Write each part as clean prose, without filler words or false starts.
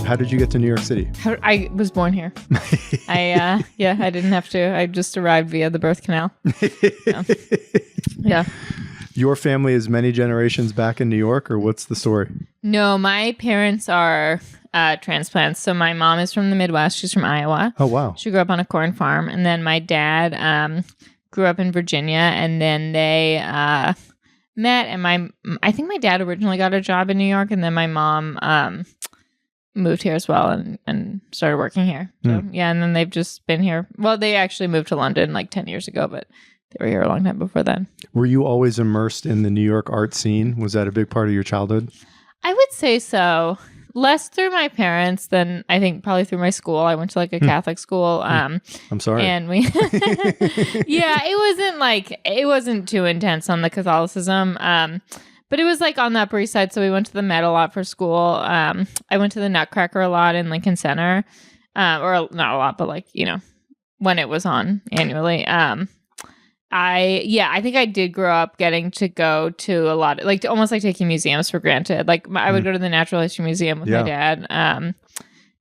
How did you get to New York City? I was born here. I didn't have to. I just arrived via the birth canal. Yeah. Your family is many generations back in New York, or what's the story? No, my parents are transplants. So my mom is from the Midwest. She's from Iowa. Oh, wow. She grew up on a corn farm. And then my dad grew up in Virginia. And then they met. And I think my dad originally got a job in New York. And then my mom moved here as well and started working here. So, yeah, and then they've just been here. Well, they actually moved to London like 10 years ago, but they were here a long time before then. Were you always immersed in the New York art scene? Was that a big part of your childhood? I would say so. Less through my parents than I think probably through my school. I went to like a Catholic school. I'm sorry. And we, yeah, it wasn't too intense on the Catholicism. But it was like on the Upper East Side. So we went to the Met a lot for school. I went to the Nutcracker a lot in Lincoln Center. Or not a lot, but like, when it was on annually. I think I did grow up getting to go to a lot of, like, almost like taking museums for granted. Like I would go to the Natural History Museum with my dad.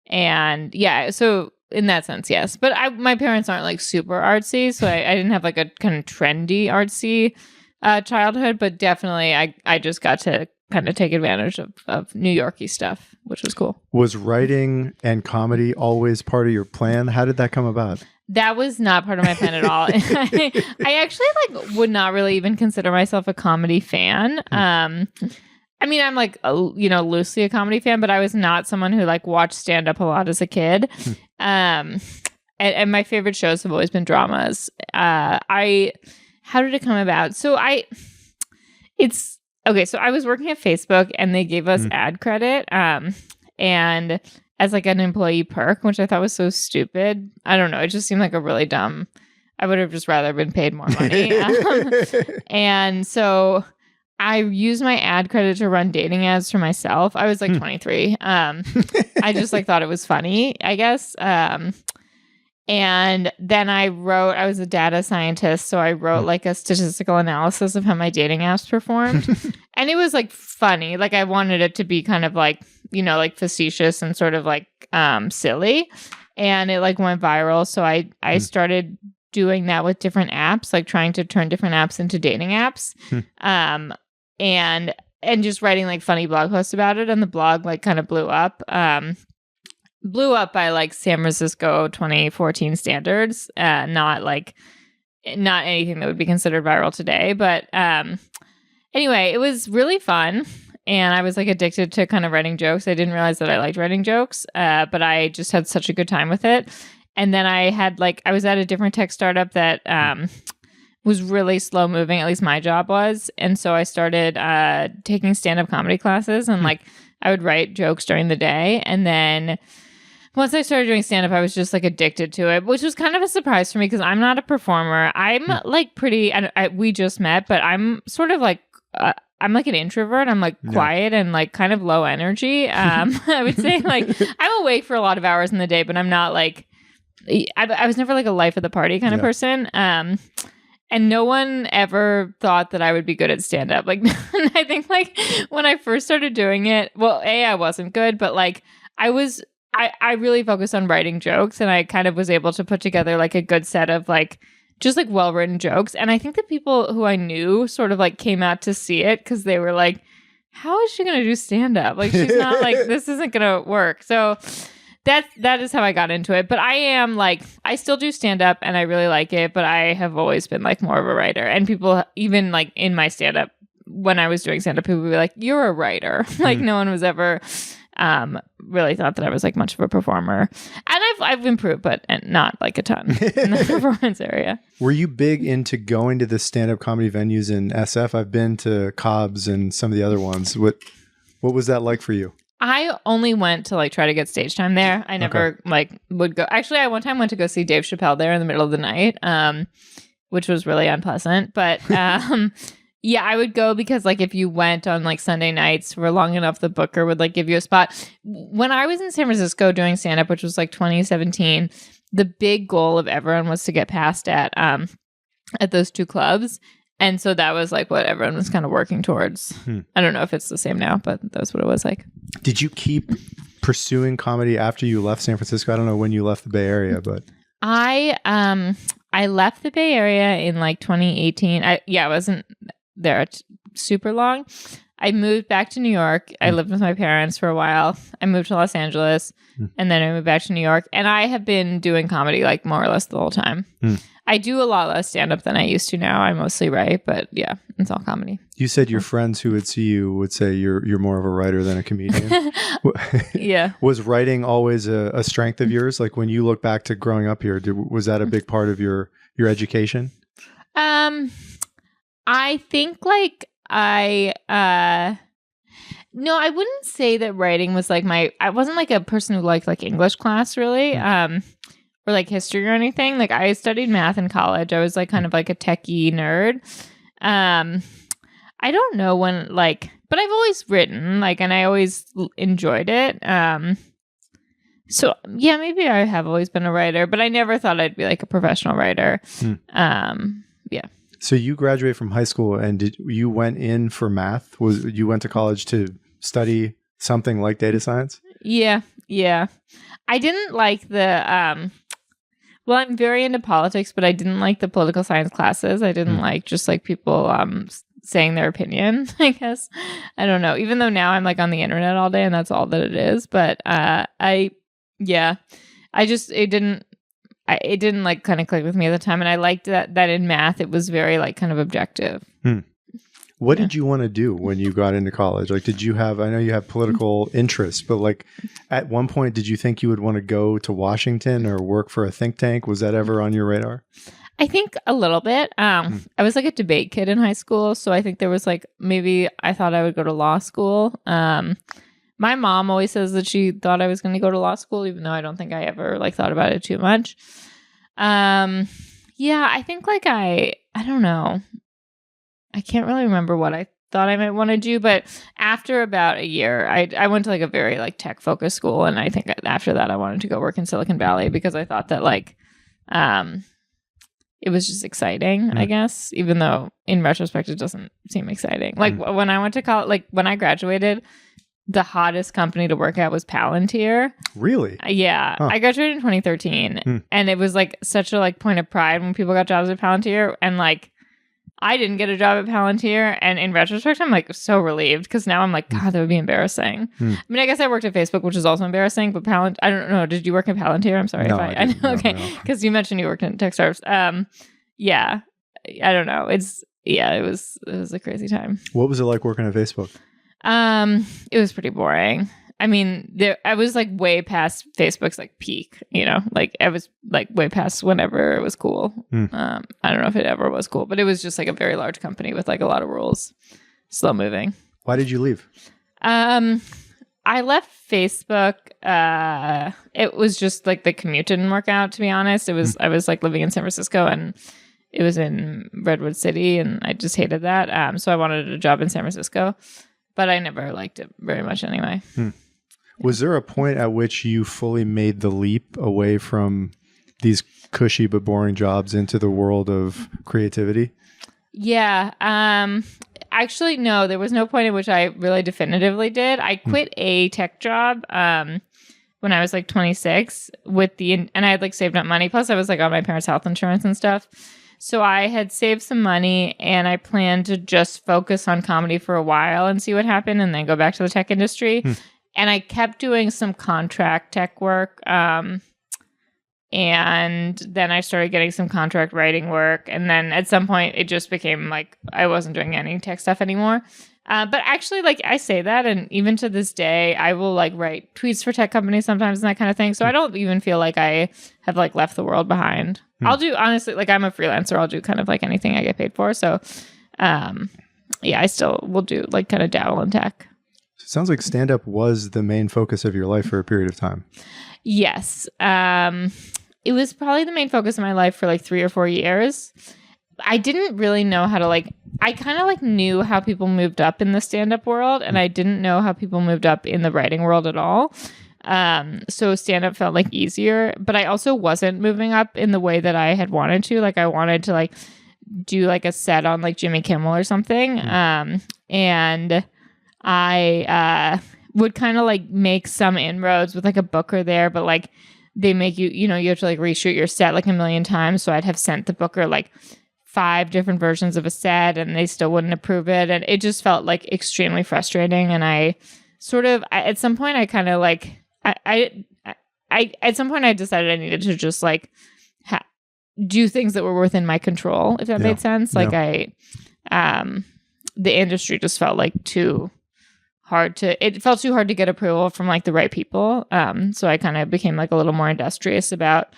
And yeah, so in that sense, yes. But my parents aren't like super artsy. So I didn't have like a kind of trendy artsy childhood, but definitely I just got to kind of take advantage of New Yorky stuff, which was cool. Was writing and comedy always part of your plan? How did that come about? That was not part of my plan at all. I actually would not really even consider myself a comedy fan. I mean, I'm like, loosely a comedy fan, but I was not someone who like watched stand up a lot as a kid. And my favorite shows have always been dramas. How did it come about? So I was working at Facebook and they gave us ad credit. And as like an employee perk, which I thought was so stupid. I don't know. It just seemed like a really dumb. I would have just rather been paid more money. And so I used my ad credit to run dating ads for myself. I was like 23. I just like thought it was funny, I guess. And then I was a data scientist, so I wrote like a statistical analysis of how my dating apps performed. And it was like funny. Like I wanted it to be kind of like, like facetious and sort of like silly. And it like went viral. So I started doing that with different apps, like trying to turn different apps into dating apps. And just writing like funny blog posts about it. And the blog like kind of blew up. Blew up by like San Francisco 2014 standards, not anything that would be considered viral today. But anyway, it was really fun. And I was like addicted to kind of writing jokes. I didn't realize that I liked writing jokes, but I just had such a good time with it. And then I was at a different tech startup that was really slow moving, at least my job was. And so I started taking stand-up comedy classes and like I would write jokes during the day. And then once I started doing stand-up, I was just like addicted to it, which was kind of a surprise for me because I'm not a performer. I'm like pretty, we just met, but I'm sort of like, I'm like an introvert. I'm like quiet and like kind of low energy. I would say like I'm awake for a lot of hours in the day, but I'm not like, I was never like a life of the party kind of person. And no one ever thought that I would be good at stand-up. Like, I think like when I first started doing it, well, I wasn't good, but like I really focused on writing jokes and I kind of was able to put together like a good set of like just like well-written jokes. And I think the people who I knew sort of like came out to see it because they were like, how is she going to do stand-up? Like she's not like, this isn't going to work. So that is how I got into it. But I am like, I still do stand-up and I really like it, but I have always been like more of a writer. And people even like in my stand-up, when I was doing stand-up, people would be like, you're a writer. Like no one was ever really thought that I was like much of a performer. And I've improved, but not like a ton in the performance area. Were you big into going to the stand-up comedy venues in SF? I've been to Cobb's and some of the other ones. What was that like for you? I only went to like try to get stage time there. I never like would go. Actually, I one time went to go see Dave Chappelle there in the middle of the night, which was really unpleasant. But yeah, I would go because like if you went on like Sunday nights for long enough, the booker would like give you a spot. When I was in San Francisco doing stand-up, which was like 2017, the big goal of everyone was to get passed at those two clubs. And so that was like what everyone was kind of working towards. I don't know if it's the same now, but that's what it was like. Did you keep pursuing comedy after you left San Francisco? I don't know when you left the Bay Area, but I left the Bay Area in like 2018. I wasn't there super long. I moved back to New York. I lived with my parents for a while. I moved to Los Angeles, and then I moved back to New York. And I have been doing comedy like more or less the whole time. I do a lot less stand-up than I used to now. I mostly write, but yeah, it's all comedy. You said your friends who would see you would say you're more of a writer than a comedian. Yeah. Was writing always a strength of yours? Like when you look back to growing up here, was that a big part of your education? I think like no, I wouldn't say that writing was like I wasn't like a person who liked like English class really, or like history or anything. Like I studied math in college. I was like kind of like a techie nerd. I don't know when like, but I've always written like, and I always enjoyed it. So yeah, maybe I have always been a writer, but I never thought I'd be like a professional writer. Yeah. So you graduated from high school and you went in for math? You went to college to study something like data science? Yeah. I didn't like the well, I'm very into politics, but I didn't like the political science classes. I didn't like just like people saying their opinion, I guess. I don't know. Even though now I'm like on the internet all day and that's all that it is, but it didn't like kind of click with me at the time. And I liked that in math, it was very like kind of objective. What did you want to do when you got into college? Like, I know you have political interests, but like at one point, did you think you would want to go to Washington or work for a think tank? Was that ever on your radar? I think a little bit. I was like a debate kid in high school. So I think there was like, maybe I thought I would go to law school. My mom always says that she thought I was going to go to law school, even though I don't think I ever like thought about it too much. Yeah, I think like I don't know. I can't really remember what I thought I might want to do, but after about a year, I went to like a very like tech focused school, and I think after that I wanted to go work in Silicon Valley because I thought that like it was just exciting, I guess, even though in retrospect it doesn't seem exciting. Like when I went to college, like when I graduated, the hottest company to work at was Palantir. Really? Yeah. Huh. I graduated in 2013 and it was like such a like point of pride when people got jobs at Palantir, and like I didn't get a job at Palantir, and in retrospect I'm like so relieved because now I'm like, God, that would be embarrassing. I mean, I guess I worked at Facebook, which is also embarrassing, but Palantir, I don't know, did you work at Palantir? I'm sorry no, if I know, okay, because you mentioned you worked in tech startups. Yeah, I don't know. It was a crazy time. What was it like working at Facebook? It was pretty boring. I mean, I was like way past Facebook's like peak, you know, like I was like way past whenever it was cool. I don't know if it ever was cool, but it was just like a very large company with like a lot of rules, slow moving. Why did you leave? I left Facebook. It was just like the commute didn't work out, to be honest. It was, I was like living in San Francisco and it was in Redwood City and I just hated that. So I wanted a job in San Francisco, but I never liked it very much anyway. Was there a point at which you fully made the leap away from these cushy but boring jobs into the world of creativity? Yeah. Actually, no, there was no point at which I really definitively did. I quit a tech job when I was like 26 and I had like saved up money. Plus I was like on my parents' health insurance and stuff. So I had saved some money and I planned to just focus on comedy for a while and see what happened and then go back to the tech industry. And I kept doing some contract tech work. And then I started getting some contract writing work. And then at some point it just became like I wasn't doing any tech stuff anymore. But actually, like I say that, and even to this day, I will like write tweets for tech companies sometimes and that kind of thing. So I don't even feel like I have like left the world behind. I'll do, honestly, like I'm a freelancer. I'll do kind of like anything I get paid for. So yeah, I still will do like kind of dabble in tech. It sounds like stand-up was the main focus of your life for a period of time. Yes. It was probably the main focus of my life for like 3 or 4 years. I didn't really know how to like, I kind of like knew how people moved up in the stand-up world, and I didn't know how people moved up in the writing world at all. So stand-up felt like easier, but I also wasn't moving up in the way that I had wanted to. Like I wanted to like do like a set on like Jimmy Kimmel or something. And I would kind of like make some inroads with like a booker there, but like they make you, you have to like reshoot your set like a million times. So I'd have sent the booker like 5 different versions of a set and they still wouldn't approve it. And it just felt like extremely frustrating. And I at some point I kind of like, at some point I decided I needed to just like do things that were within my control, if that made sense. Like the industry just felt like it felt too hard to get approval from like the right people. So I kind of became like a little more industrious about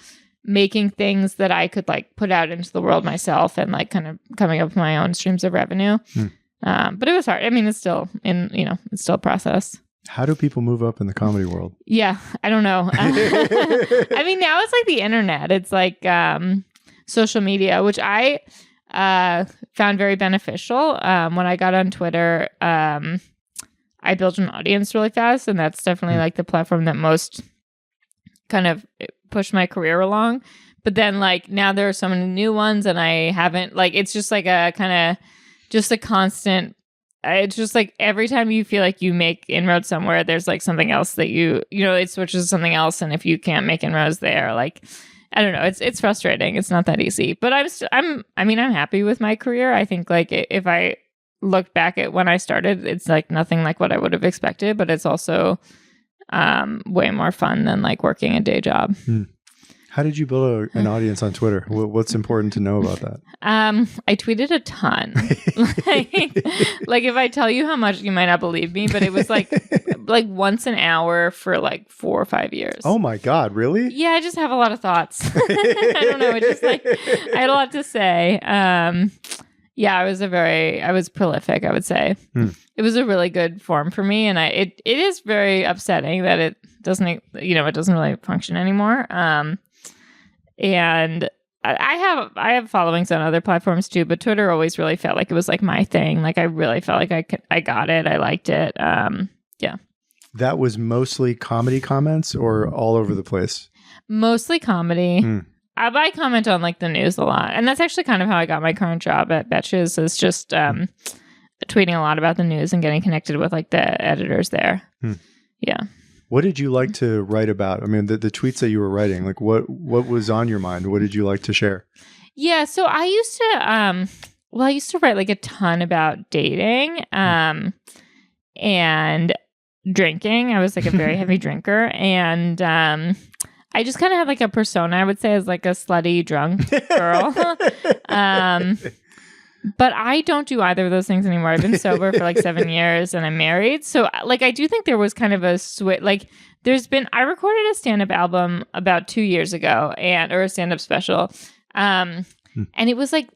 making things that I could like put out into the world myself and like kind of coming up with my own streams of revenue. But it was hard. I mean, it's still it's still a process. How do people move up in the comedy world? Yeah, I don't know. I mean, now it's like the internet. It's like social media, which I found very beneficial. When I got on Twitter, I built an audience really fast, and that's definitely like the platform that most kind of pushed my career along. But then like now there are so many new ones, and I haven't like, it's just like a kind of just a constant. It's just like every time you feel like you make inroads somewhere, there's like something else that it switches to something else. And if you can't make inroads there, like, I don't know, it's frustrating. It's not that easy, but I'm happy with my career. I think like if I look back at when I started, it's like nothing like what I would have expected, but it's also way more fun than like working a day job. How did you build an audience on Twitter? What's important to know about that? I tweeted a ton. like if I tell you how much, you might not believe me, but it was like once an hour for like 4 or 5 years. Oh my God, really? Yeah, I just have a lot of thoughts. I don't know. It's just like I had a lot to say. Yeah, I was prolific, I would say. It was a really good form for me, and it is very upsetting that it doesn't, it doesn't really function anymore. And I have followings on other platforms too, but Twitter always really felt like it was like my thing. Like I really felt like I got it. I liked it. Yeah. That was mostly comedy comments or all over the place? Mostly comedy. I comment on like the news a lot. And that's actually kind of how I got my current job at Betches, is just tweeting a lot about the news and getting connected with like the editors there. Yeah. What did you like to write about? I mean, the tweets that you were writing, like what was on your mind? What did you like to share? Yeah. So I used to write like a ton about dating and drinking. I was like a very heavy drinker. And I just kind of had like a persona, I would say, as like a slutty drunk girl. But I don't do either of those things anymore. I've been sober for like 7 years and I'm married. So like, I do think there was kind of a switch. Like I recorded a stand-up album about 2 years ago or a stand-up special. And it was like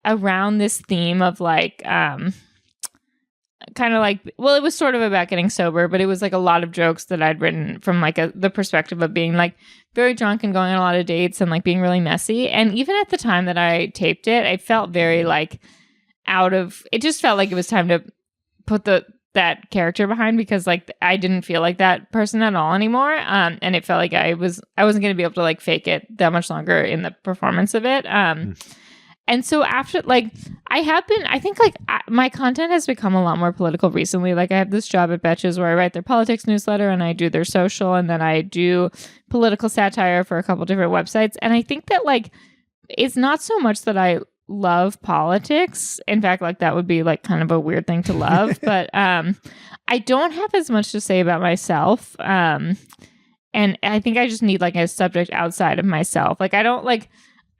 around this theme of like, kind of like, well, it was sort of about getting sober, but it was like a lot of jokes that I'd written from like the perspective of being like very drunk and going on a lot of dates and like being really messy. And even at the time that I taped it, I felt very like it just felt like it was time to put that character behind, because like I didn't feel like that person at all anymore. And it felt like I wasn't going to be able to like fake it that much longer in the performance of it. And so after, like, I think, like, my content has become a lot more political recently. Like, I have this job at Betches where I write their politics newsletter and I do their social, and then I do political satire for a couple different websites. And I think that, like, it's not so much that I love politics. In fact, like, that would be, like, kind of a weird thing to love. But I don't have as much to say about myself. And I think I just need, like, a subject outside of myself. Like, I don't, like...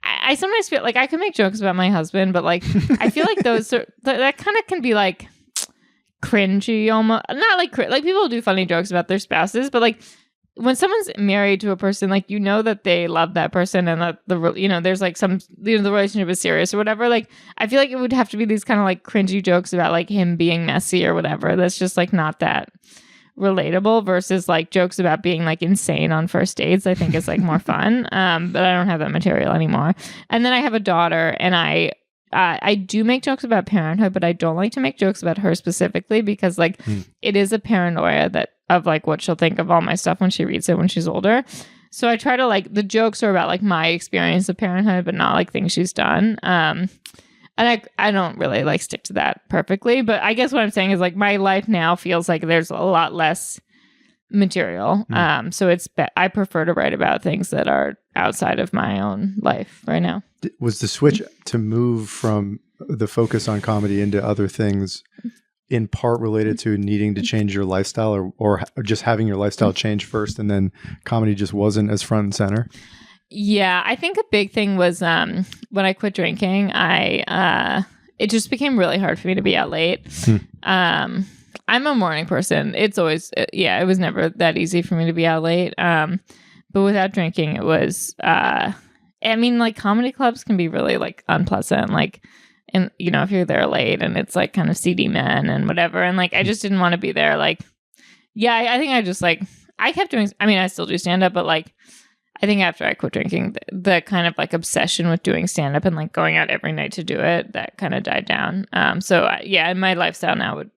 I sometimes feel like I can make jokes about my husband, but like I feel like that kind of can be like cringy almost. Not like people do funny jokes about their spouses, but like when someone's married to a person, like that they love that person and that there's like some the relationship is serious or whatever. Like I feel like it would have to be these kind of like cringy jokes about like him being messy or whatever. That's just like not that relatable, versus like jokes about being like insane on first dates. I think is like more fun. But I don't have that material anymore. And then I have a daughter, and I do make jokes about parenthood, but I don't like to make jokes about her specifically, because like it is a paranoia of like what she'll think of all my stuff when she reads it when she's older. So I try to, like, the jokes are about like my experience of parenthood, but not like things she's done. And I don't really like stick to that perfectly, but I guess what I'm saying is like my life now feels like there's a lot less material. So I prefer to write about things that are outside of my own life right now. Was the switch to move from the focus on comedy into other things in part related to needing to change your lifestyle or just having your lifestyle change first and then comedy just wasn't as front and center? Yeah, I think a big thing was when I quit drinking, it just became really hard for me to be out late. I'm a morning person. It's always, it was never that easy for me to be out late. But without drinking, it was, like comedy clubs can be really like unpleasant. Like, and if you're there late and it's like kind of seedy men and whatever. And like, I just didn't want to be there. Like, I think I just like, I kept doing, I still do stand up, but like, I think after I quit drinking, the kind of like obsession with doing stand up and like going out every night to do it, that kind of died down. My lifestyle now would,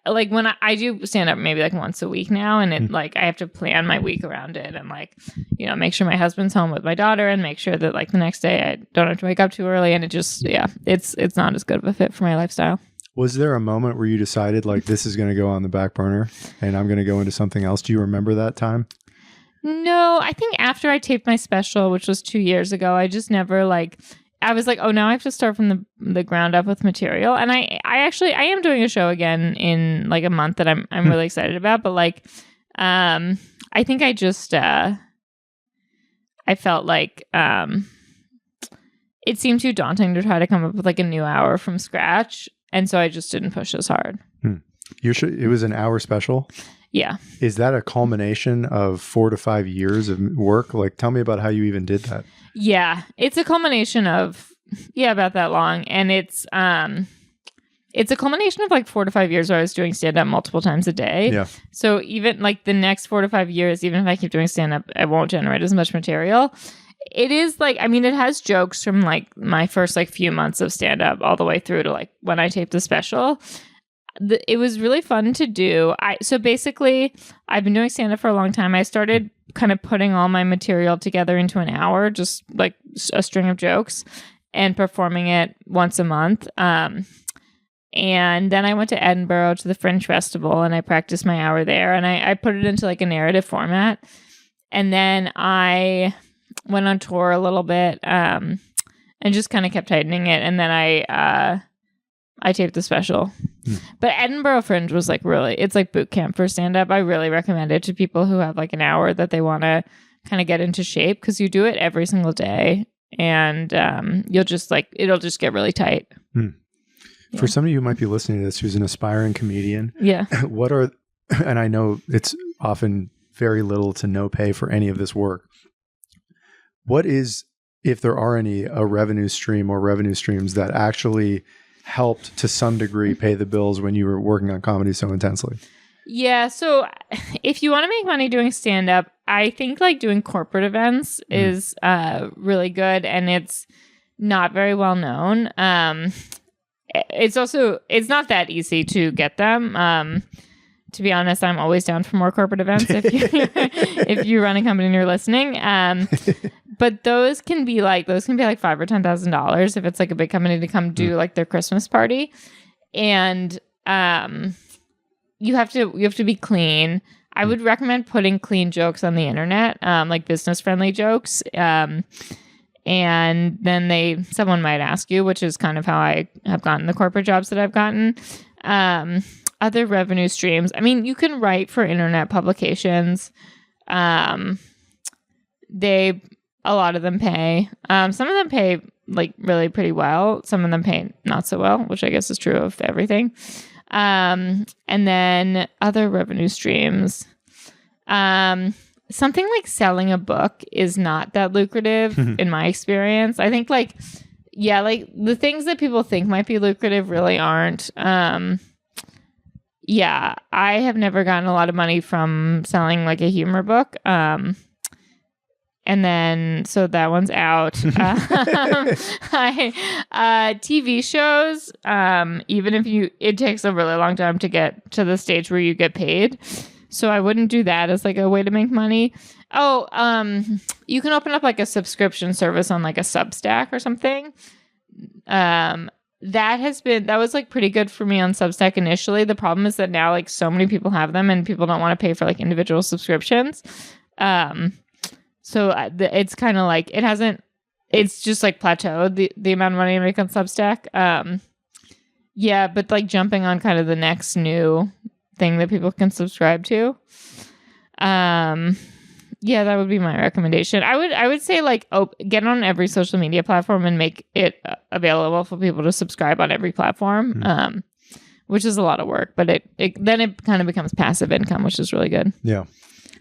like when I do stand up maybe like once a week now, and it like I have to plan my week around it and like, make sure my husband's home with my daughter and make sure that like the next day I don't have to wake up too early. And it just, it's not as good of a fit for my lifestyle. Was there a moment where you decided like this is going to go on the back burner and I'm going to go into something else? Do you remember that time? No, I think after I taped my special, which was 2 years ago, I just never like, I was like, oh, now I have to start from the ground up with material. And I am doing a show again in like a month that I'm really excited about. But like, I think I just, I felt like it seemed too daunting to try to come up with like a new hour from scratch. And so I just didn't push as hard. It was an hour special? Yeah. Is that a culmination of 4 to 5 years of work? Like, tell me about how you even did that. Yeah, it's a culmination of, about that long. And it's a culmination of like 4 to 5 years where I was doing stand-up multiple times a day. Yeah. So even like the next 4 to 5 years, even if I keep doing stand-up, I won't generate as much material. It is like, it has jokes from like my first like few months of stand-up all the way through to like when I taped the special. It was really fun to do. So basically, I've been doing stand-up for a long time. I started kind of putting all my material together into an hour, just like a string of jokes, and performing it once a month. And then I went to Edinburgh to the Fringe Festival, and I practiced my hour there. And I put it into like a narrative format. And then I went on tour a little bit and just kind of kept tightening it. And then I taped the special. But Edinburgh Fringe was like it's like boot camp for stand-up. I really recommend it to people who have like an hour that they want to kind of get into shape, because you do it every single day and you'll just like, it'll just get really tight. For somebody who might be listening to this who's an aspiring comedian, and I know it's often very little to no pay for any of this work. What is, if there are any, a revenue stream or revenue streams that actually helped to some degree pay the bills when you were working on comedy so intensely? Yeah. So if you want to make money doing stand-up, I think like doing corporate events is really good, and it's not very well known. It's not that easy to get them. To be honest, I'm always down for more corporate events if you run a company and you're listening. But those can be like $5,000 or $10,000 if it's like a big company to come do like their Christmas party, and you have to be clean. I would recommend putting clean jokes on the internet, like business friendly jokes, and then someone might ask you, which is kind of how I have gotten the corporate jobs that I've gotten. Other revenue streams. You can write for internet publications. A lot of them pay. Some of them pay like really pretty well. Some of them pay not so well, which I guess is true of everything. And then other revenue streams. Something like selling a book is not that lucrative in my experience. I think like the things that people think might be lucrative really aren't. I have never gotten a lot of money from selling like a humor book. And then, so that one's out. TV shows, even if it takes a really long time to get to the stage where you get paid. So I wouldn't do that as like a way to make money. You can open up like a subscription service on like a Substack or something. that was like pretty good for me on Substack initially. The problem is that now like so many people have them and people don't want to pay for like individual subscriptions. So it's kind of like it's just like plateaued the amount of money I make on Substack. Yeah, but like jumping on kind of the next new thing that people can subscribe to. Yeah, that would be my recommendation. I would say like get on every social media platform and make it available for people to subscribe on every platform, which is a lot of work, but then it kind of becomes passive income, which is really good. Yeah.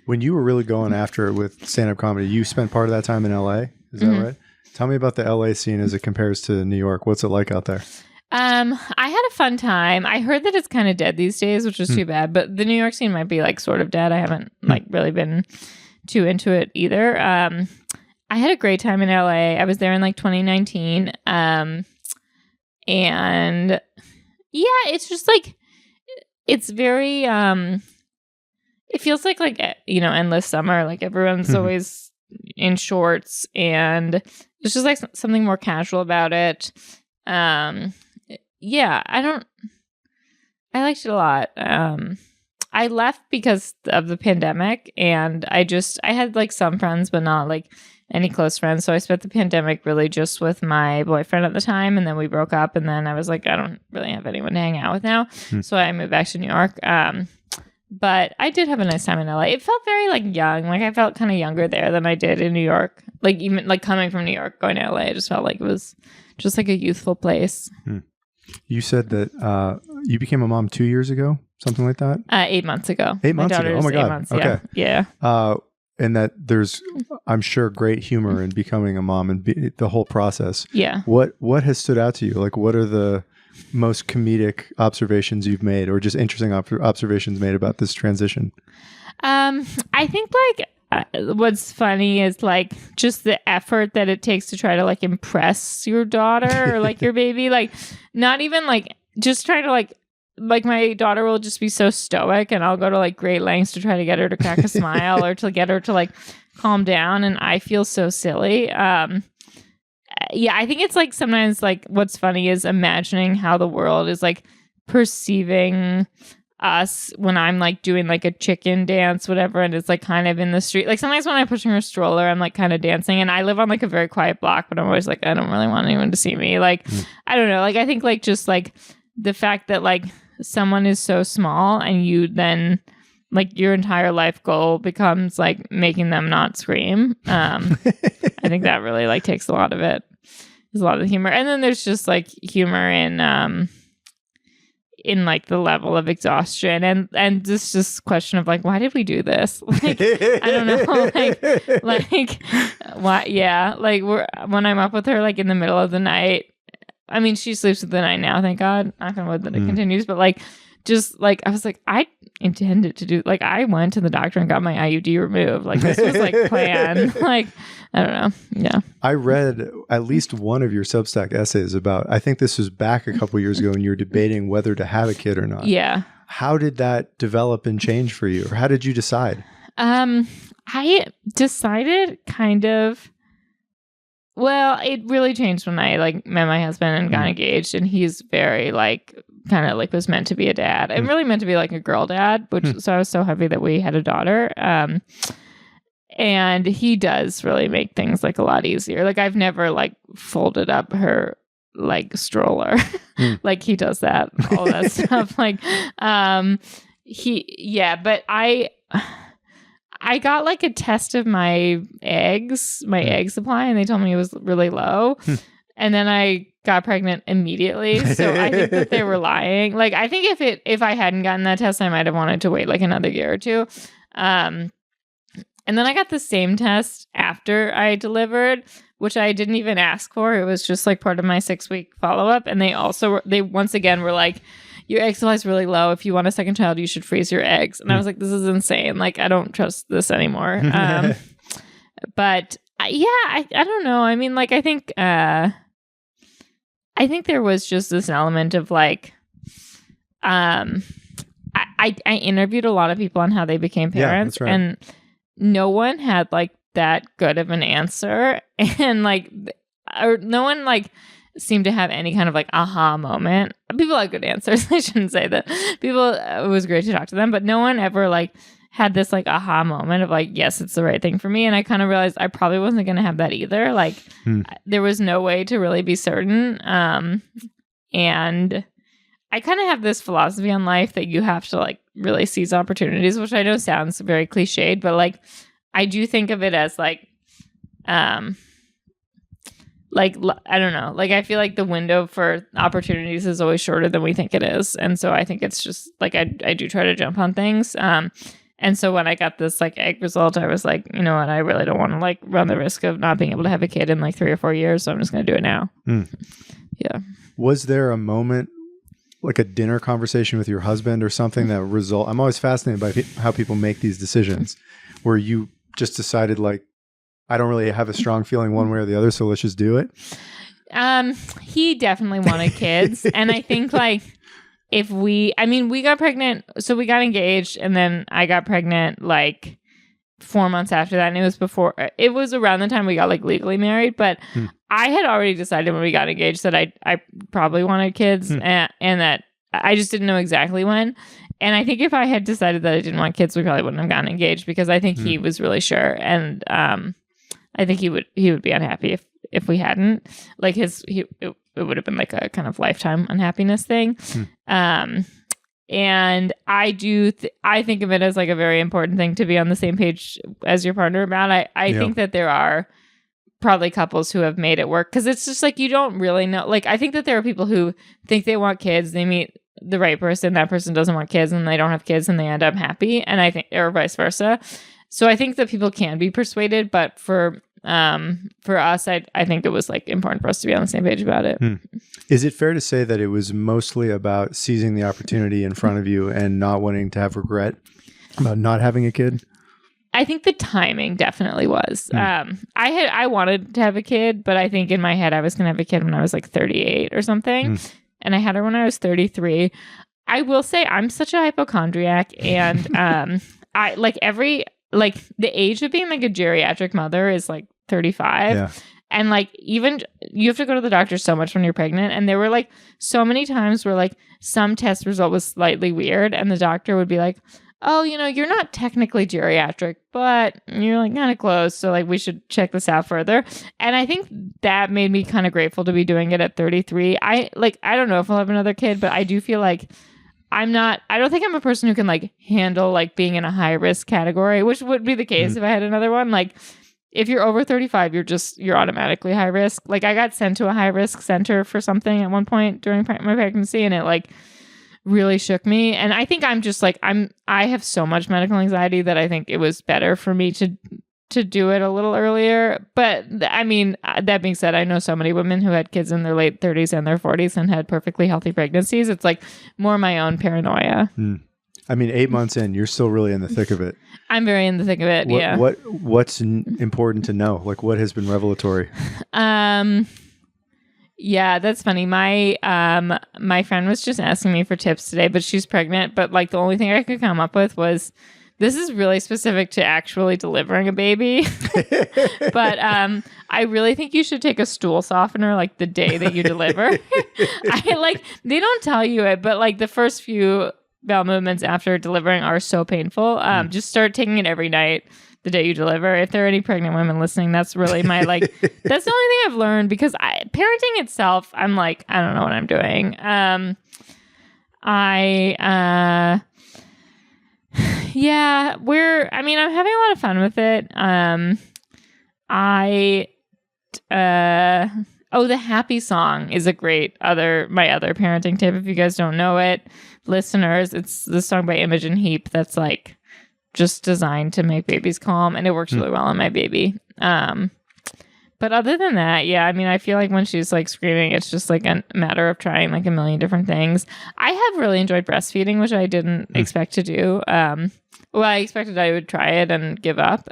When you were really going after it with stand-up comedy, you spent part of that time in LA. Is that right? Tell me about the LA scene as it compares to New York. What's it like out there? I had a fun time. I heard that it's kind of dead these days, which is too bad, but the New York scene might be like sort of dead. I haven't like really been too into it either. I had a great time in LA. I was there in like 2019. And yeah, it's just like, it's very, it feels like, endless summer. Like everyone's always in shorts and it's just like something more casual about it. Yeah, I liked it a lot. I left because of the pandemic and I had like some friends, but not like any close friends. So I spent the pandemic really just with my boyfriend at the time. And then we broke up and then I was like, I don't really have anyone to hang out with now. So I moved back to New York. But I did have a nice time in LA. It felt very like young. Like I felt kind of younger there than I did in New York. Like even like coming from New York, going to LA, I just felt like it was just like a youthful place. You said that you became a mom 2 years ago, something like that? 8 months ago. 8 months ago. Oh my God. 8 months, okay. Yeah. And that there's, I'm sure, great humor in becoming a mom and the whole process. Yeah. What has stood out to you? Like, what are the most comedic observations you've made, or just interesting observations made about this transition? I think like what's funny is like just the effort that it takes to try to like impress your daughter or like your baby, like not even like just trying to like my daughter will just be so stoic and I'll go to like great lengths to try to get her to crack a smile or to get her to like calm down, and I feel so silly. Yeah, I think it's like sometimes like what's funny is imagining how the world is like perceiving us when I'm like doing like a chicken dance, whatever, and it's like kind of in the street. Like sometimes when I'm pushing her stroller, I'm like kind of dancing, and I live on like a very quiet block, but I'm always like, I don't really want anyone to see me. Like, I don't know. Like, I think like just like the fact that like someone is so small and you then like your entire life goal becomes like making them not scream. I think that really like takes a lot of it. There's a lot of the humor. And then there's just like humor in like the level of exhaustion and this just question of like, why did we do this? Like, I don't know. like what? Yeah. Like when I'm up with her, like in the middle of the night, I mean, she sleeps with the night now, thank God. Knock on wood that it continues. But like, just like, I was like, I intended to do, like, I went to the doctor and got my IUD removed. Like, this was like planned. Like, I don't know. Yeah. I read at least one of your Substack essays about, I think this was back a couple years ago when you were debating whether to have a kid or not. Yeah. How did that develop and change for you? Or how did you decide? I decided kind of, well, it really changed when I like met my husband and got engaged, and he's very like kind of like was meant to be a dad and really meant to be like a girl dad, which so I was so happy that we had a daughter. And he does really make things like a lot easier. Like I've never like folded up her like stroller. Like he does that, all that stuff. Like but I got like a test of my egg supply, and they told me it was really low. And then I got pregnant immediately. So I think that they were lying. Like I think if I hadn't gotten that test, I might have wanted to wait like another year or two. And then I got the same test after I delivered, which I didn't even ask for. It was just like part of my 6-week follow-up. And they once again were like, your egg supply is really low. If you want a second child, you should freeze your eggs. And I was like, this is insane. Like, I don't trust this anymore. But I don't know. I mean, like, I think there was just this element of like, I interviewed a lot of people on how they became parents, right. And no one had like that good of an answer, and like, or no one like seem to have any kind of like aha moment. People had good answers. I shouldn't say that. People, it was great to talk to them, but no one ever like had this like aha moment of like, yes, it's the right thing for me. And I kind of realized I probably wasn't going to have that either. Like there was no way to really be certain. And I kind of have this philosophy on life that you have to like really seize opportunities, which I know sounds very cliched, but like I do think of it as like I don't know, like I feel like the window for opportunities is always shorter than we think it is, and so I think it's just like I do try to jump on things. And so when I got this like egg result, I was like, you know what, I really don't want to like run the risk of not being able to have a kid in like 3 or 4 years, so I'm just going to do it now. Yeah. Was there a moment, like a dinner conversation with your husband or something that result? I'm always fascinated by how people make these decisions, where you just decided like, I don't really have a strong feeling one way or the other, so let's just do it. He definitely wanted kids, and I think like we got pregnant, so we got engaged, and then I got pregnant like 4 months after that, and it was around the time we got like legally married, but I had already decided when we got engaged that I probably wanted kids, and that I just didn't know exactly when. And I think if I had decided that I didn't want kids, we probably wouldn't have gotten engaged, because I think he was really sure, and I think he would be unhappy if we hadn't. Like it would have been like a kind of lifetime unhappiness thing. And I do I think of it as like a very important thing to be on the same page as your partner about. I think that there are probably couples who have made it work, because it's just like you don't really know. Like I think that there are people who think they want kids, they meet the right person, that person doesn't want kids, and they don't have kids, and they end up happy. And I think, or vice versa. So I think that people can be persuaded, but for us, I think it was like important for us to be on the same page about it. Is it fair to say that it was mostly about seizing the opportunity in front of you and not wanting to have regret about not having a kid? I think the timing definitely was. I wanted to have a kid, but I think in my head I was going to have a kid when I was like 38 or something. And I had her when I was 33. I will say I'm such a hypochondriac, and I like the age of being like a geriatric mother is like 35. Yeah. And like even you have to go to the doctor so much when you're pregnant. And there were like so many times where like some test result was slightly weird, and the doctor would be like, oh, you know, you're not technically geriatric, but you're like kind of close. So like we should check this out further. And I think that made me kind of grateful to be doing it at 33. I don't know if I'll have another kid, but I do feel like I don't think I'm a person who can like handle like being in a high risk category, which would be the case if I had another one. Like if you're over 35, you're automatically high risk. Like I got sent to a high risk center for something at one point during my pregnancy, and it like really shook me. And I think I'm just like, I have so much medical anxiety that I think it was better for me to do it a little earlier. But I mean, that being said, I know so many women who had kids in their late 30s and their 40s and had perfectly healthy pregnancies. It's like more my own paranoia. I mean, 8 months in, you're still really in the thick of it. I'm very in the thick of it. What's important to know? Like what has been revelatory? Yeah, that's funny. My friend was just asking me for tips today, but she's pregnant. But like the only thing I could come up with was, this is really specific to actually delivering a baby. But I really think you should take a stool softener like the day that you deliver. They don't tell you it, but like the first few bowel movements after delivering are so painful. Just start taking it every night the day you deliver. If there are any pregnant women listening, that's really my that's the only thing I've learned, because parenting itself, I'm like, I don't know what I'm doing. I'm having a lot of fun with it. The happy song is a great my other parenting tip. If you guys don't know it, listeners, it's the song by Imogen Heap that's like just designed to make babies calm, and it works really well on my baby. But other than that, yeah, I mean, I feel like when she's like screaming, it's just like a matter of trying like a million different things. I have really enjoyed breastfeeding, which I didn't expect to do. I expected I would try it and give up.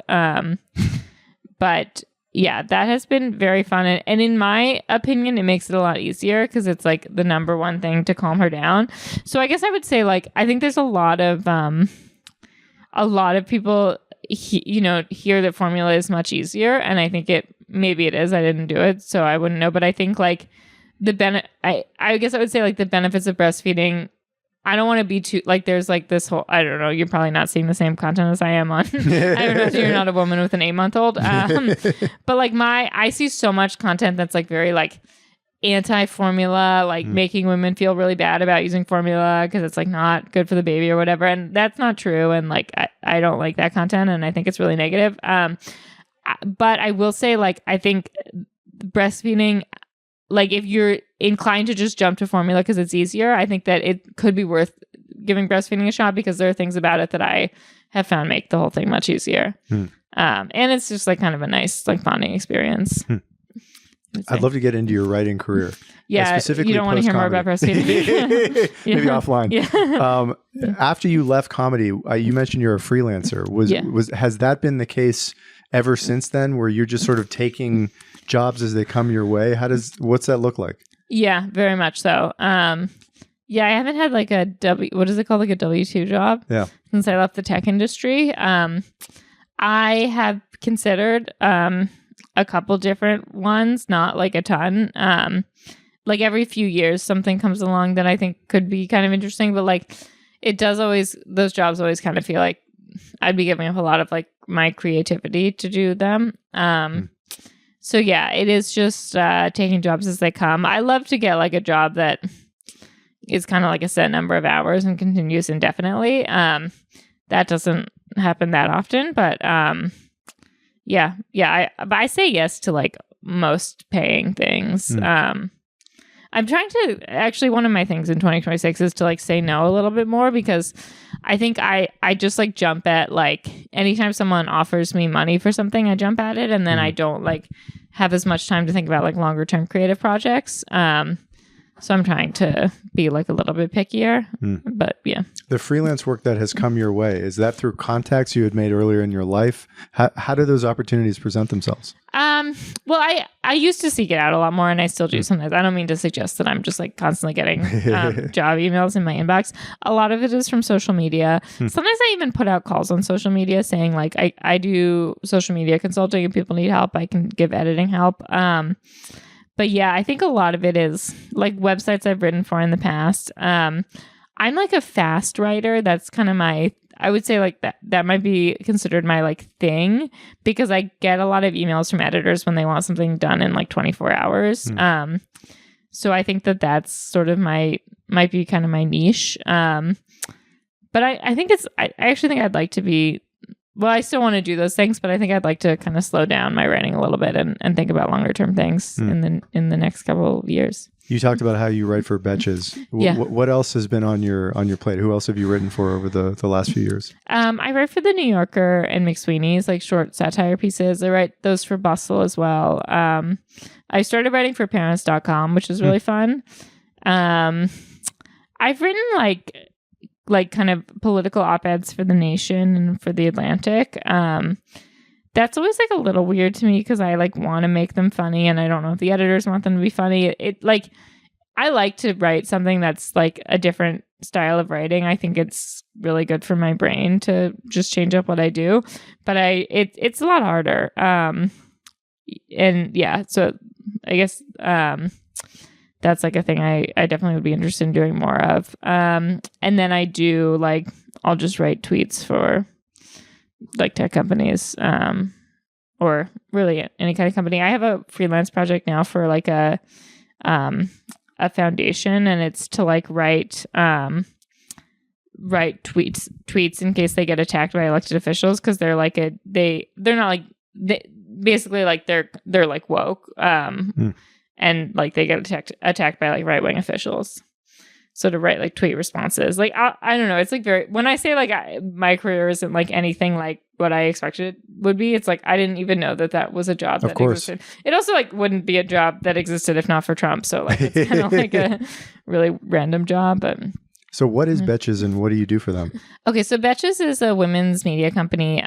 But yeah, that has been very fun. And in my opinion, it makes it a lot easier because it's like the number one thing to calm her down. So I guess I would say like, I think there's a lot of people, hear that formula is much easier. And I think maybe it is. I didn't do it, so I wouldn't know. But I think like I guess I would say like the benefits of breastfeeding. I don't want to be too like there's like this whole I don't know, you're probably not seeing the same content as I am on I don't know if you're not a woman with an 8-month-old. But like I see so much content that's like very like anti-formula, like making women feel really bad about using formula because it's like not good for the baby or whatever. And that's not true. And like I don't like that content and I think it's really negative. But I will say like I think breastfeeding, like if you're inclined to just jump to formula because it's easier, I think that it could be worth giving breastfeeding a shot because there are things about it that I have found make the whole thing much easier. And it's just like kind of a nice like bonding experience. I'd love to get into your writing career. Yeah, specifically you don't want to hear more about breastfeeding. Maybe offline. Yeah. After you left comedy, you mentioned you're a freelancer. Has that been the case ever since then, where you're just sort of taking jobs as they come your way? What's that look like? Yeah, very much so. I haven't had like a what is it called, like a W-2 job since I left the tech industry. I have considered a couple different ones, not like a ton. Like every few years something comes along that I think could be kind of interesting, but like those jobs always kind of feel like I'd be giving up a lot of like my creativity to do them. So yeah, it is just taking jobs as they come. I love to get like a job that is kind of like a set number of hours and continues indefinitely. That doesn't happen that often, but I say yes to like most paying things. I'm trying to actually, one of my things in 2026 is to like say no a little bit more because I think I just like jump at like anytime someone offers me money for something, I jump at it. And then I don't like have as much time to think about like longer term creative projects. So I'm trying to be like a little bit pickier, but yeah. The freelance work that has come your way, is that through contacts you had made earlier in your life? How do those opportunities present themselves? Well, I used to seek it out a lot more and I still do sometimes. I don't mean to suggest that I'm just like constantly getting job emails in my inbox. A lot of it is from social media. Sometimes I even put out calls on social media saying like, I do social media consulting and people need help. I can give editing help. But yeah, I think a lot of it is like websites I've written for in the past. I'm like a fast writer. That's kind of I would say like that might be considered my like thing because I get a lot of emails from editors when they want something done in like 24 hours. So I think that's sort of might be kind of my niche. But I think I actually think I'd like to be, well, I still want to do those things, but I think I'd like to kind of slow down my writing a little bit and think about longer term things in the next couple of years. You talked about how you write for Betches. What else has been on your plate? Who else have you written for over the last few years? I write for The New Yorker and McSweeney's, like short satire pieces. I write those for Bustle as well. I started writing for parents.com, which is really fun. I've written like kind of political op-eds for The Nation and for The Atlantic. That's always like a little weird to me because I like want to make them funny and I don't know if the editors want them to be funny. It like I like to write something that's like a different style of writing. I think it's really good for my brain to just change up what I do, but it's a lot harder. And yeah, so I guess that's like a thing I definitely would be interested in doing more of. And then I do like I'll just write tweets for like tech companies, or really any kind of company. I have a freelance project now for like a foundation, and it's to like write tweets in case they get attacked by elected officials because they're like they're not like basically like they're like woke, and like they get attacked by like right wing officials. So to write like tweet responses, like I don't know, it's like very, when I say like my career isn't like anything like what I expected it would be, it's like I didn't even know that was a job that existed. It also like wouldn't be a job that existed if not for Trump. So like it's kind of like a really random job. But so what is Betches and what do you do for them? Okay, so Betches is a women's media company.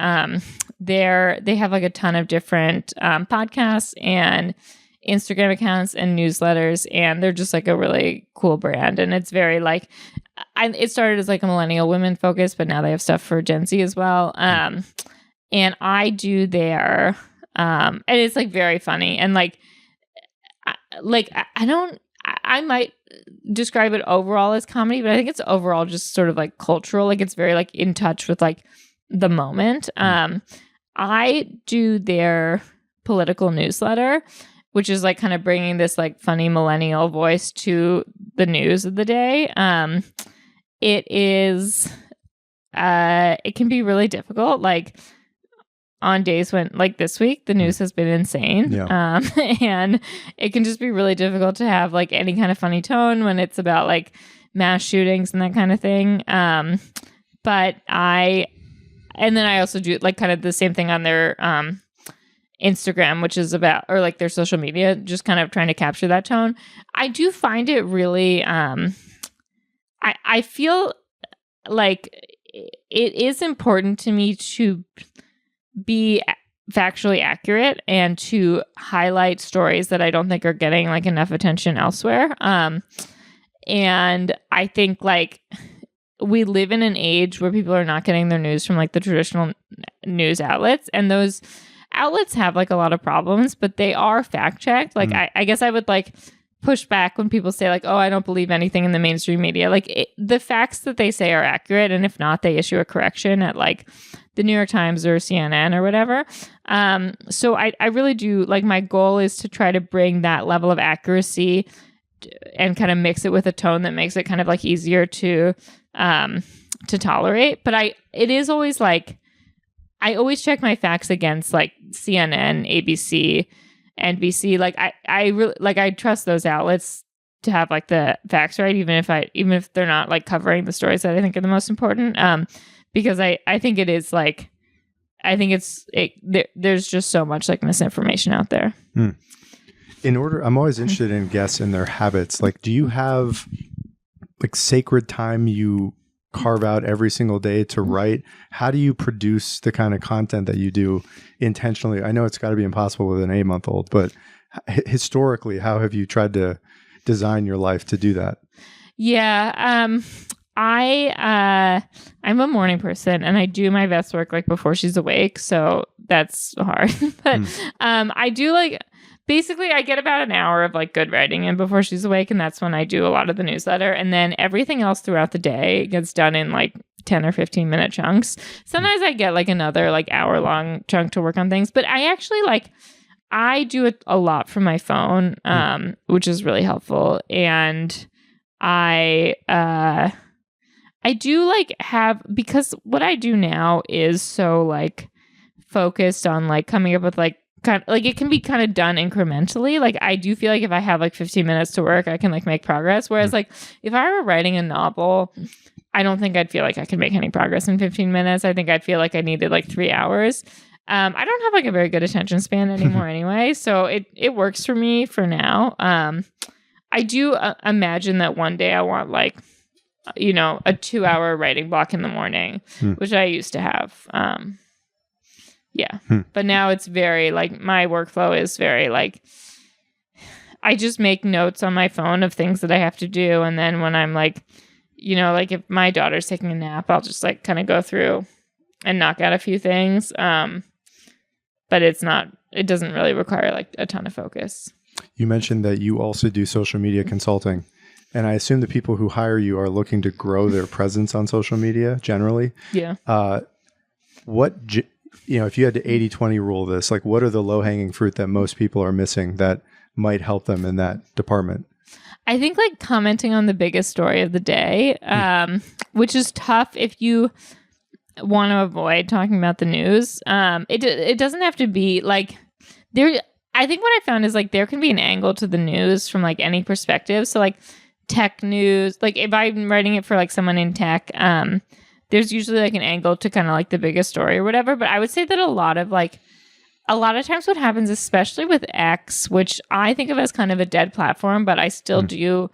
They have like a ton of different podcasts and Instagram accounts and newsletters, and they're just like a really cool brand. And it's very like, it started as like a millennial women focus, but now they have stuff for Gen Z as well. And I do their, and it's like very funny. And I I might describe it overall as comedy, but I think it's overall just sort of like cultural. Like it's very like in touch with like the moment. I do their political newsletter, which is like kind of bringing this like funny millennial voice to the news of the day. It is, it can be really difficult. Like on days when, like this week, the news has been insane. Yeah. And it can just be really difficult to have like any kind of funny tone when it's about like mass shootings and that kind of thing. And then I also do like kind of the same thing on their Instagram, which is about, or like their social media, just kind of trying to capture that tone. I do find it really, I feel like it is important to me to be factually accurate and to highlight stories that I don't think are getting like enough attention elsewhere. And I think like we live in an age where people are not getting their news from like the traditional news outlets, and those outlets have like a lot of problems, but they are fact checked. Like I guess I would like push back when people say like, oh, I don't believe anything in the mainstream media. Like the facts that they say are accurate, and if not, they issue a correction at like the New York Times or CNN or whatever. So I really do like, my goal is to try to bring that level of accuracy and kind of mix it with a tone that makes it kind of like easier to tolerate. But it is always like, I always check my facts against like CNN, ABC, NBC. Like I really like, I trust those outlets to have like the facts right, even if they're not like covering the stories that I think are the most important. Because I think it is like, I think there's just so much like misinformation out there. I'm always interested in guests and their habits. Like, do you have like sacred time you carve out every single day to write? How do you produce the kind of content that you do intentionally? I know it's got to be impossible with an 8-month-old, but historically, how have you tried to design your life to do that? Yeah. I'm a morning person, and I do my best work like before she's awake. So that's hard, but, I do like, basically I get about an hour of like good writing in before she's awake. And that's when I do a lot of the newsletter. And then everything else throughout the day gets done in like 10 or 15 minute chunks. Sometimes I get like another like hour long chunk to work on things, but I actually like, I do it a lot from my phone, which is really helpful. And I do like have, because what I do now is so like focused on like coming up with like, kind of, like it can be kind of done incrementally. Like I do feel like if I have like 15 minutes to work, I can like make progress. Whereas like if I were writing a novel, I don't think I'd feel like I could make any progress in 15 minutes. I think I'd feel like I needed like 3 hours. I don't have like a very good attention span anymore anyway. So it works for me for now. I do imagine that one day I want like, you know, a 2-hour writing block in the morning, which I used to have. Yeah. But now it's very like, my workflow is very like, I just make notes on my phone of things that I have to do. And then when I'm like, you know, like if my daughter's taking a nap, I'll just like kind of go through and knock out a few things. But it doesn't really require like a ton of focus. You mentioned that you also do social media consulting. And I assume the people who hire you are looking to grow their presence on social media generally. Yeah. If you had to 80-20 rule this, like what are the low-hanging fruit that most people are missing that might help them in that department? I think like commenting on the biggest story of the day, which is tough if you want to avoid talking about the news. It doesn't have to be like there. I think what I found is like there can be an angle to the news from like any perspective. So like tech news, like if I'm writing it for like someone in tech, there's usually like an angle to kind of like the biggest story or whatever. But I would say that a lot of times what happens, especially with X, which I think of as kind of a dead platform, but I still do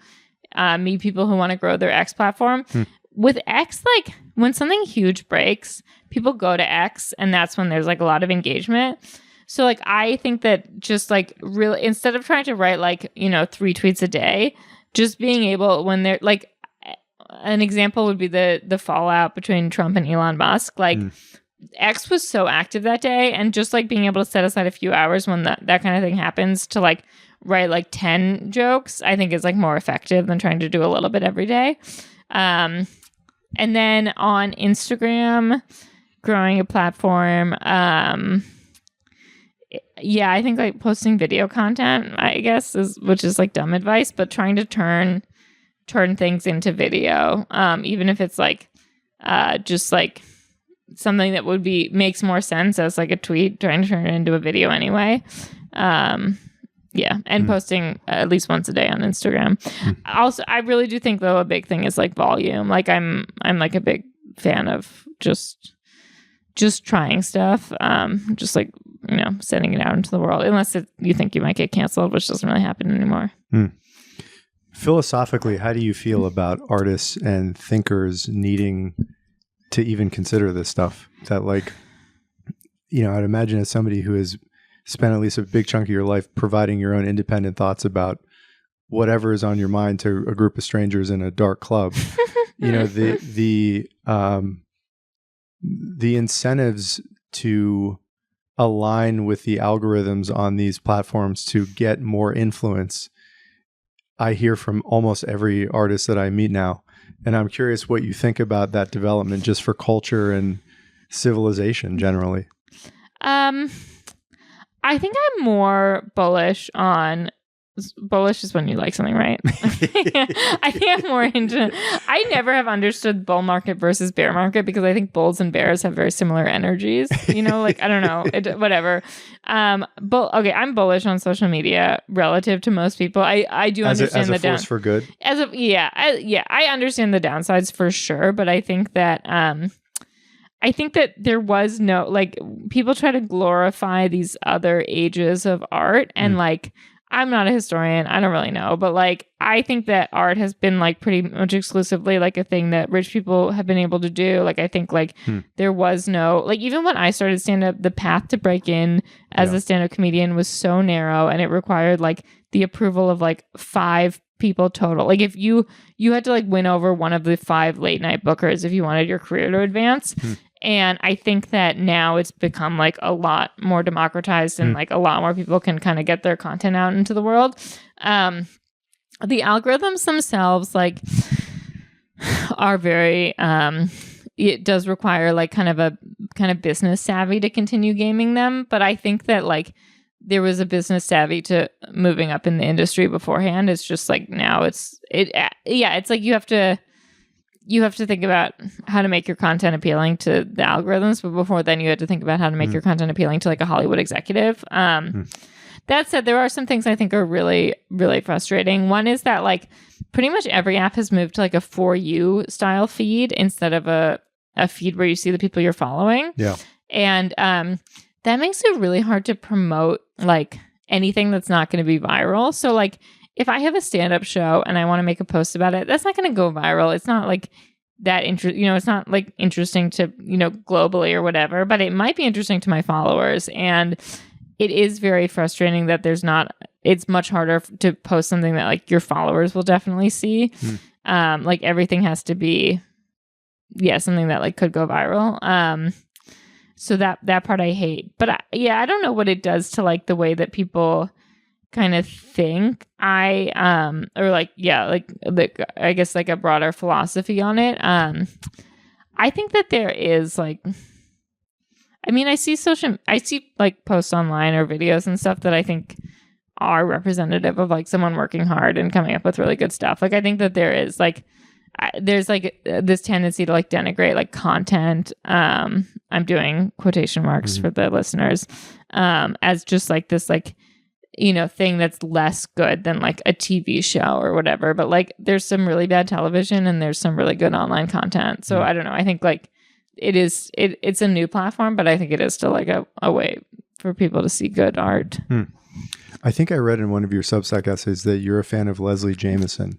meet people who want to grow their X platform. With X, like when something huge breaks, people go to X, and that's when there's like a lot of engagement. So like I think that just like really, instead of trying to write like, you know, 3 tweets a day, just being able, when they're like, an example would be the fallout between Trump and Elon Musk. Like X was so active that day, and just like being able to set aside a few hours when that kind of thing happens to like write like 10 jokes, I think is like more effective than trying to do a little bit every day. And then on Instagram, growing a platform, yeah, I think like posting video content, I guess, which is like dumb advice, but trying to turn things into video, even if it's like just like something that makes more sense as like a tweet, trying to turn it into a video anyway. Yeah, and posting at least once a day on Instagram. Also, I really do think though a big thing is like volume. Like I'm like a big fan of just trying stuff, just like, you know, sending it out into the world, unless you think you might get canceled, which doesn't really happen anymore. Philosophically, how do you feel about artists and thinkers needing to even consider this stuff? That, like, you know, I'd imagine as somebody who has spent at least a big chunk of your life providing your own independent thoughts about whatever is on your mind to a group of strangers in a dark club, you know, the incentives to align with the algorithms on these platforms to get more influence, I hear from almost every artist that I meet now. And I'm curious what you think about that development just for culture and civilization generally. I think I'm more bullish on... Bullish is when you like something, right? I think I'm more into... I never have understood bull market versus bear market because I think bulls and bears have very similar energies. You know, like, I don't know, whatever. Okay, I'm bullish on social media relative to most people. I do understand the force for good. I understand the downsides for sure, but I think that there was no, like, people try to glorify these other ages of art and like, I'm not a historian. I don't really know. But like, I think that art has been like pretty much exclusively like a thing that rich people have been able to do. Like, I think like there was no, like, even when I started stand-up, the path to break in as a stand-up comedian was so narrow, and it required like the approval of like 5 people total. Like, if you had to like win over one of the 5 late night bookers if you wanted your career to advance. And I think that now it's become like a lot more democratized and like a lot more people can kind of get their content out into the world. The algorithms themselves like are very, it does require like kind of business savvy to continue gaming them. But I think that like there was a business savvy to moving up in the industry beforehand. It's just like now it's like you have to think about how to make your content appealing to the algorithms, but before then you had to think about how to make your content appealing to like a Hollywood executive. That said, there are some things I think are really, really frustrating. One is that like pretty much every app has moved to like a For You style feed instead of a feed where you see the people you're following. Yeah. And that makes it really hard to promote like anything that's not going to be viral. So like, if I have a stand-up show and I want to make a post about it, that's not going to go viral. It's not like that it's not like interesting to, globally or whatever, but it might be interesting to my followers. And it is very frustrating that it's much harder to post something that like your followers will definitely see. Like everything has to be, something that like could go viral. So that part I hate, but I don't know what it does to like the way that people kind of think. I guess like a broader philosophy on it. I think that there is like, I mean, I see like posts online or videos and stuff that I think are representative of like someone working hard and coming up with really good stuff. Like, I think that there's this tendency to like denigrate like content. I'm doing quotation marks for the listeners, as just like this, like, thing that's less good than like a TV show or whatever. But like, there's some really bad television and there's some really good online content. So I don't know. I think like it's a new platform, but I think it is still like a way for people to see good art. I think I read in one of your Substack essays that you're a fan of Leslie Jameson.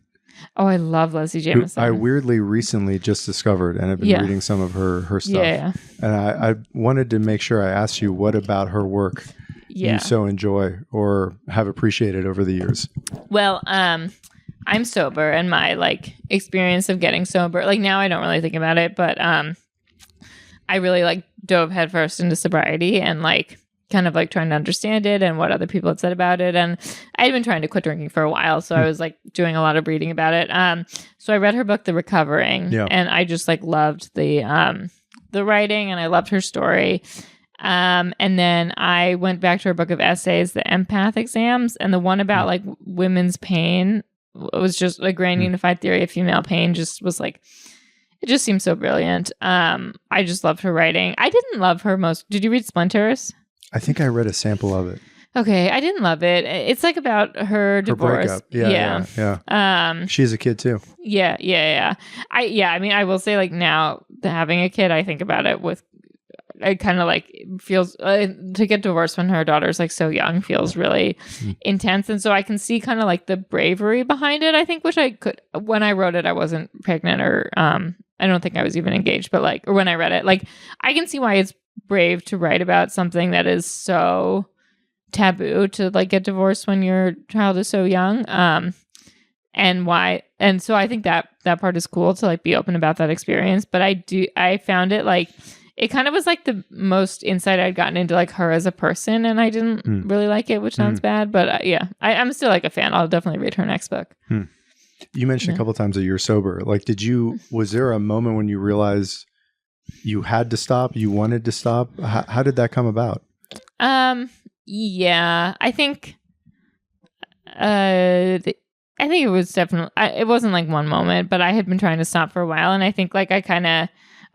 Oh, I love Leslie Jameson. I weirdly recently just discovered, and I've been reading some of her stuff. Yeah. And I wanted to make sure I asked you what about her work you so enjoy or have appreciated over the years. Well, I'm sober, and my like experience of getting sober, like now I don't really think about it, but I really like dove headfirst into sobriety, and like kind of like trying to understand it and what other people had said about it. And I had been trying to quit drinking for a while, so I was like doing a lot of reading about it. So I read her book, The Recovering, and I just like loved the writing, and I loved her story. And then I went back to her book of essays, The Empath Exams, and the one about like women's pain was just like Grand Unified Theory of Female Pain just was like, it just seems so brilliant. I just loved her writing. I didn't love her most. Did you read Splinters? I think I read a sample of it. Okay, I didn't love it. It's like about her divorce. Her breakup. Yeah. She's a kid too. Yeah. I mean, I will say like now having a kid, I think about it with, it kind of like feels to get divorced when her daughter's like so young feels really intense. And so I can see kind of like the bravery behind it, I think, which I could, when I wrote it, I wasn't pregnant or I don't think I was even engaged, but like, or when I read it, like I can see why it's brave to write about something that is so taboo to like get divorced when your child is so young. And why, and so I think that part is cool to like be open about that experience. But I found it like, it kind of was like the most insight I'd gotten into like her as a person, and I didn't really like it, which sounds bad, but yeah, I'm still like a fan. I'll definitely read her next book. You mentioned a couple of times that you're sober. Like, was there a moment when you realized you had to stop, you wanted to stop? How did that come about? Yeah, I think it was definitely, it wasn't like one moment, but I had been trying to stop for a while. And I think like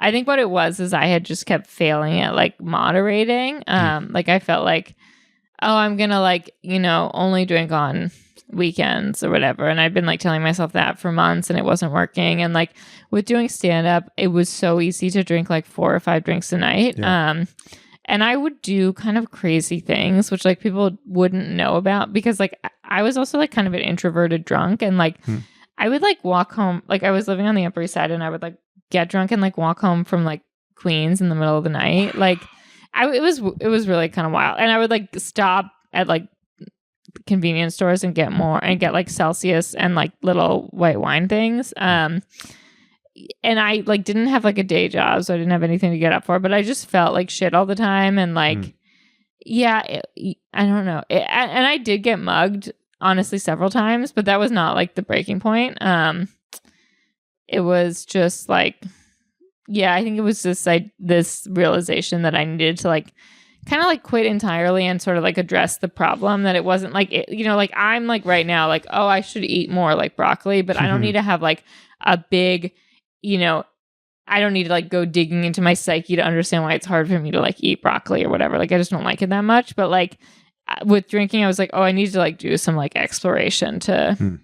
I think what it was is I had just kept failing at like moderating. Like I felt like, oh, I'm going to like, only drink on weekends or whatever. And I'd been like telling myself that for months and it wasn't working. And like with doing stand up, it was so easy to drink like 4 or 5 drinks a night. Yeah. And I would do kind of crazy things, which like people wouldn't know about because like I was also like kind of an introverted drunk. And like I would like walk home, like I was living on the Upper East Side and I would like get drunk and like walk home from like Queens in the middle of the night. Like it was really kind of wild. And I would like stop at like convenience stores and get like Celsius and like little white wine things. And I like didn't have like a day job, so I didn't have anything to get up for, but I just felt like shit all the time. And like, I don't know. And I did get mugged, honestly, several times, but that was not like the breaking point. It was just like, I think it was just like this realization that I needed to like kind of like quit entirely and sort of like address the problem, that it wasn't like, like I'm like right now, like, oh, I should eat more like broccoli, but I don't need to have like a big, I don't need to like go digging into my psyche to understand why it's hard for me to like eat broccoli or whatever. Like I just don't like it that much. But like with drinking, I was like, oh, I need to like do some like exploration to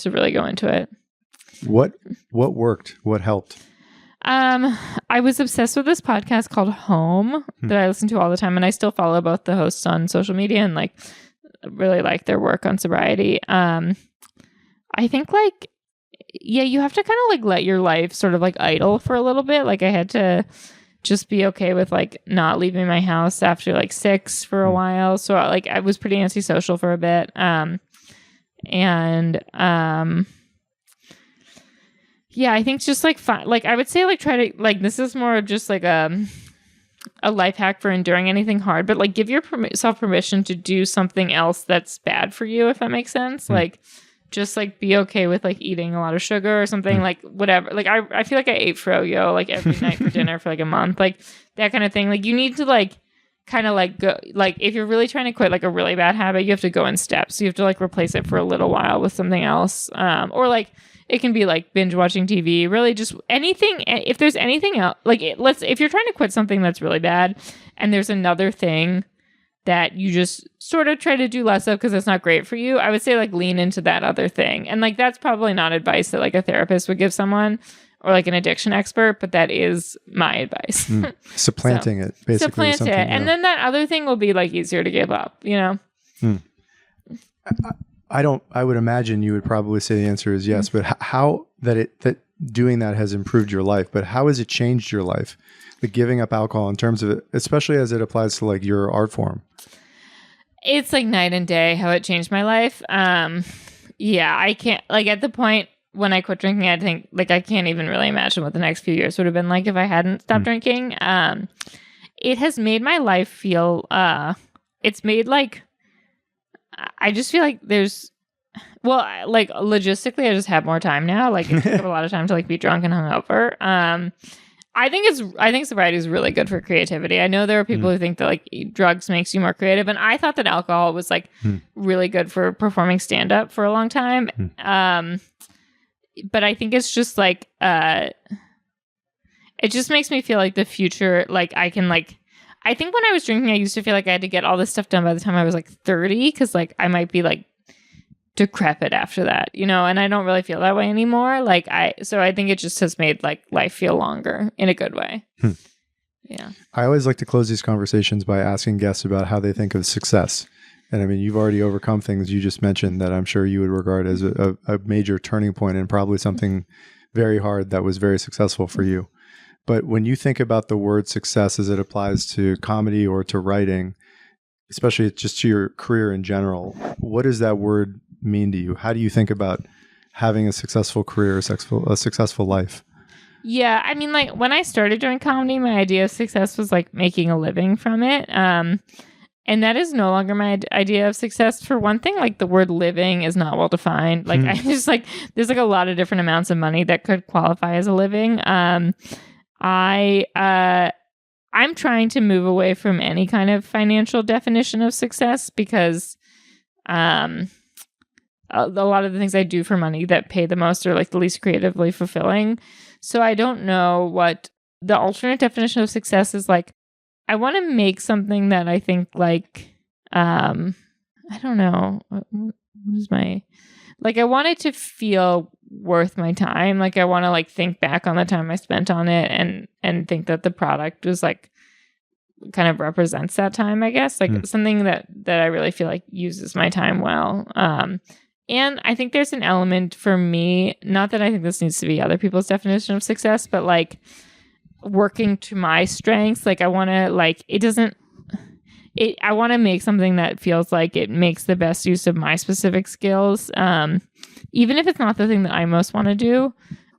really go into it. What worked? What helped? I was obsessed with this podcast called Home that I listen to all the time, and I still follow both the hosts on social media and like really like their work on sobriety. I think like, you have to kind of like let your life sort of like idle for a little bit. Like I had to just be okay with like not leaving my house after like 6 for a while. So like I was pretty antisocial for a bit. I think just like like I would say like try to like, this is more of just like a life hack for enduring anything hard, but like give yourself permission to do something else that's bad for you, if that makes sense. Like just like be okay with like eating a lot of sugar or something, like whatever. Like I feel like I ate froyo like every night for dinner for like a month, like that kind of thing. Like you need to like kind of like go, like if you're really trying to quit like a really bad habit, you have to go in steps. So you have to like replace it for a little while with something else. Or like it can be like binge watching TV, really just anything. If there's anything else, like if you're trying to quit something that's really bad and there's another thing that you just sort of try to do less of because it's not great for you, I would say like lean into that other thing. And like that's probably not advice that like a therapist would give someone or like an addiction expert, but that is my advice. Supplanting it, basically. Supplant it. And then that other thing will be like easier to give up, I would imagine you would probably say the answer is yes, but how that doing that has improved your life, but how has it changed your life? The giving up alcohol in terms of it, especially as it applies to like your art form. It's like night and day how it changed my life. I can't, like at the point when I quit drinking, I think like I can't even really imagine what the next few years would have been like if I hadn't stopped drinking. It has made my life feel it's made like, I just feel like there's, well, like logistically, I just have more time now. Like it took up a lot of time to like be drunk and hungover. I think sobriety is really good for creativity. I know there are people who think that like drugs makes you more creative, and I thought that alcohol was like really good for performing stand up for a long time. But I think it's just like it just makes me feel like the future, like I can like, I think when I was drinking, I used to feel like I had to get all this stuff done by the time I was like 30, because like I might be like decrepit after that, you know, and I don't really feel that way anymore. So I think it just has made like life feel longer in a good way. Yeah. I always like to close these conversations by asking guests about how they think of success. And I mean, you've already overcome things you just mentioned that I'm sure you would regard as a major turning point and probably something very hard that was very successful for you. But when you think about the word success as it applies to comedy or to writing, especially just to your career in general, what does that word mean to you? How do you think about having a successful career, a successful life? Yeah, I mean, like when I started doing comedy, my idea of success was like making a living from it. And that is no longer my idea of success. For one thing, like the word living is not well defined. Like I just like, there's like a lot of different amounts of money that could qualify as a living. I'm trying to move away from any kind of financial definition of success because a lot of the things I do for money that pay the most are like the least creatively fulfilling. So I don't know what the alternate definition of success is. Like, I want to make something that I think like, I don't know, what is my, like, I want it to feel worth my time. Like, I want to like think back on the time I spent on it and think that the product was like, kind of represents that time, I guess, like something that I really feel like uses my time well. And I think there's an element for me, not that I think this needs to be other people's definition of success, but like working to my strengths. Like I want to like, I want to make something that feels like it makes the best use of my specific skills. Even if it's not the thing that I most want to do,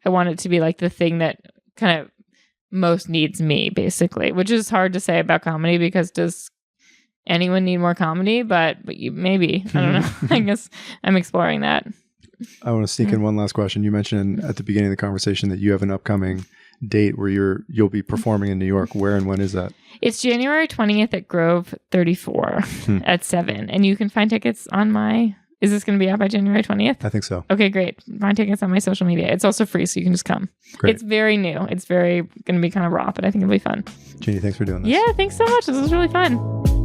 I want it to be like the thing that kind of most needs me, basically, which is hard to say about comedy because does anyone need more comedy? But maybe, I don't know. I guess I'm exploring that. I want to sneak in one last question. You mentioned at the beginning of the conversation that you have an upcoming date where you'll be performing in New York. Where and when is that? It's January 20th at Grove 34 at 7. And you can find tickets on my... Is this going to be out by January 20th? I think so. Okay, great. Find tickets on my social media. It's also free, so you can just come. Great. It's very new. It's very going to be kind of raw, but I think it'll be fun. Ginny, thanks for doing this. Yeah, thanks so much. This was really fun.